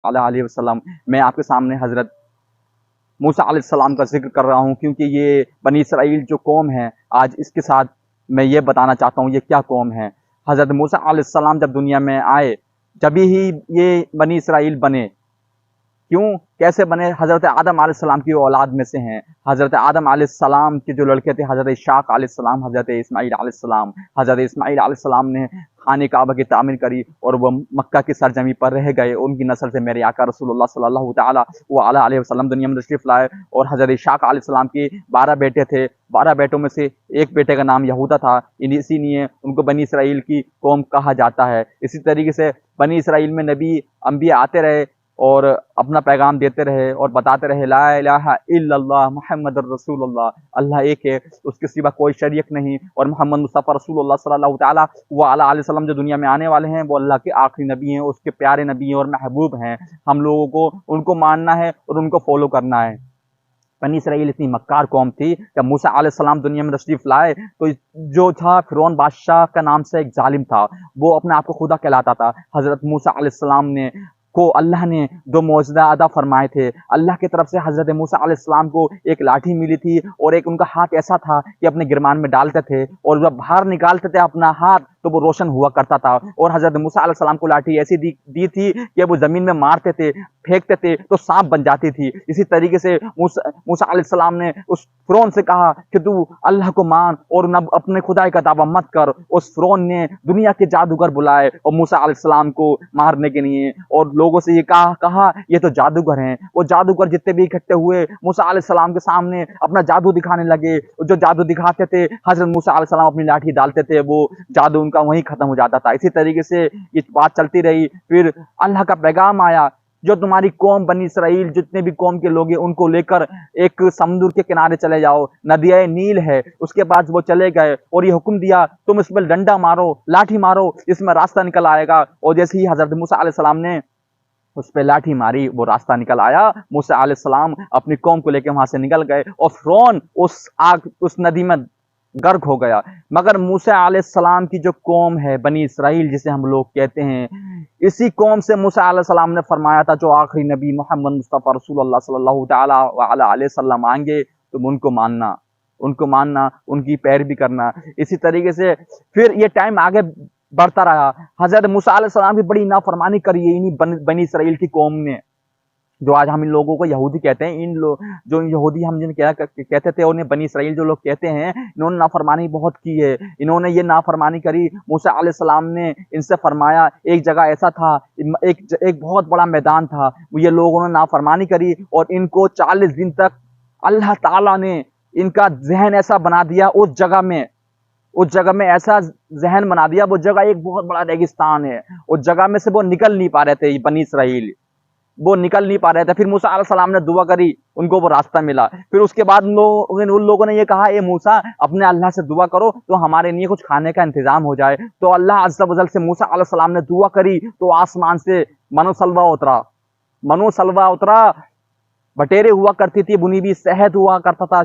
علیہ وسلم، میں آپ کے سامنے حضرت موسیٰ علیہ السلام کا ذکر کر رہا ہوں، کیونکہ یہ بنی اسرائیل جو قوم ہے، آج اس کے ساتھ میں یہ بتانا چاہتا ہوں یہ کیا قوم ہے۔ حضرت موسیٰ علیہ السلام جب دنیا میں آئے، جبھی ہی یہ بنی اسرائیل بنے۔ کیوں کیسے بنے؟ حضرت آدم علیہ السلام کی اولاد میں سے ہیں۔ حضرت آدم علیہ السلام کے جو لڑکے تھے، حضرت اسحاق علیہ السلام، حضرت اسماعیل علیہ السلام۔ حضرت اسماعیل علیہ السلام نے خانہ کعبہ کی تعمیر کری اور وہ مکہ کی سرزمین پر رہ گئے۔ ان کی نسل سے میرے آقا رسول اللہ صلی اللہ تعالی علیہ وسلم دنیا میں تشریف لائے، اور حضرت اسحاق علیہ السلام کی 12 بیٹے تھے۔ 12 بیٹوں میں سے ایک بیٹے کا نام یہودا تھا، اسی لیے ان کو بنی اسرائیل کی قوم کہا جاتا ہے۔ اسی طریقے سے بنی اسرائیل میں نبی انبیاء آتے رہے اور اپنا پیغام دیتے رہے اور بتاتے رہے لا الہ الا اللہ محمد الرسول اللہ، اللہ ایک ہے، اس کے سوا کوئی شریک نہیں، اور محمد مصطفیٰ رسول اللہ صلی اللہ تعالیٰ علیہ وسلم جو دنیا میں آنے والے ہیں وہ اللہ کے آخری نبی ہیں، اس کے پیارے نبی ہیں اور محبوب ہیں۔ ہم لوگوں کو ان کو ماننا ہے اور ان کو فالو کرنا ہے۔ بنی اسرائیل اتنی مکار قوم تھی، جب موسیٰ علیہ السلام دنیا میں تشریف لائے تو جو تھا فرعون بادشاہ کا نام سے ایک ظالم تھا، وہ اپنے آپ کو خدا کہلاتا تھا۔ حضرت موسیٰ علیہ السلام کو اللہ نے 2 معجزہ عطا فرمائے تھے۔ اللہ کی طرف سے حضرت موسیٰ علیہ السلام کو ایک لاٹھی ملی تھی، اور ایک ان کا ہاتھ ایسا تھا کہ اپنے گرمان میں ڈالتے تھے، اور جب باہر نکالتے تھے اپنا ہاتھ تو وہ روشن ہوا کرتا تھا۔ اور حضرت موسیٰ علیہ السلام کو لاٹھی ایسی دی تھی کہ وہ زمین میں مارتے تھے، پھینکتے تھے تو سانپ بن جاتی تھی۔ اسی طریقے سے موسیٰ علیہ السلام نے اس فرعون سے کہا کہ تو اللہ کو مان اور اپنے خدائی کا دعویٰ مت کر۔ اس فرعون نے دنیا کے جادوگر بلائے اور موسیٰ علیہ السلام کو مارنے کے لیے، اور لوگوں سے یہ کہا یہ تو جادوگر ہیں۔ وہ جادوگر جتنے بھی اکٹھے ہوئے موسیٰ علیہ السلام کے سامنے اپنا جادو دکھانے لگے۔ جو جادو دکھاتے تھے حضرت موسیٰ علیہ السلام اپنی لاٹھی ڈالتے تھے، وہ جادو ان کا وہیں ختم ہو جاتا تھا۔ اسی طریقے سے یہ بات چلتی رہی، پھر اللہ کا پیغام آیا جو تمہاری قوم بنی اسرائیل جتنے بھی قوم کے لوگ ہیں ان کو لے کر ایک سمندر کے کنارے چلے جاؤ، ندیہ نیل ہے، اس کے بعد وہ چلے گئے اور یہ حکم دیا تم اس میں ڈنڈا مارو، لاٹھی مارو، اس میں راستہ نکل آئے گا۔ اور جیسے ہی حضرت موسیٰ علیہ السلام نے اس پہ لاٹھی ماری، وہ راستہ نکل آیا۔ موسیٰ علیہ السلام اپنی قوم کو لے کے وہاں سے نکل گئے اور فرعون اس ندی میں غرق ہو گیا۔ مگر موسیٰ علیہ السلام کی جو قوم ہے بنی اسرائیل جسے ہم لوگ کہتے ہیں، اسی قوم سے موسیٰ علیہ السلام نے فرمایا تھا جو آخری نبی محمد مصطفیٰ رسول اللہ صلی اللہ تعالی علیہ وسلم آئیں گے تم ان کو ماننا، ان کی پیروی کرنا۔ اسی طریقے سے پھر یہ ٹائم آگے بڑھتا رہا۔ حضرت موسیٰ علیہ السلام کی بڑی نافرمانی کری ہے انہی بنی اسرائیل کی قوم نے، جو آج ہم ان لوگوں کو یہودی کہتے ہیں۔ جو یہودی ہم جن کہتے تھے انہیں بنی اسرائیل جو لوگ کہتے ہیں، انہوں نے نافرمانی بہت کی ہے۔ انہوں نے یہ نافرمانی کری، موسیٰ علیہ السلام نے ان سے فرمایا، ایک جگہ ایسا تھا، ایک بہت بڑا میدان تھا، یہ لوگوں نے نافرمانی کری اور ان کو 40 دن تک اللہ تعالیٰ نے ان کا ذہن ایسا بنا دیا، اس جگہ میں ایسا ذہن بنا دیا، وہ جگہ ایک بہت بڑا ریگستان ہے، اس جگہ میں سے وہ نکل نہیں پا رہے تھے بنی اسرائیل، وہ نکل نہیں پا رہے تھے۔ پھر موسیٰ علیہ السلام نے دعا کری، ان کو وہ راستہ ملا۔ پھر اس کے بعد ان لوگوں نے یہ کہا اے موسیٰ اپنے اللہ سے دعا کرو تو ہمارے لیے کچھ کھانے کا انتظام ہو جائے۔ تو اللہ عز و جل سے موسیٰ علیہ السلام نے دعا کری تو آسمان سے منو سلوا اترا، بٹیرے ہوا کرتی تھی، بنی ہوئی شہد ہوا کرتا تھا،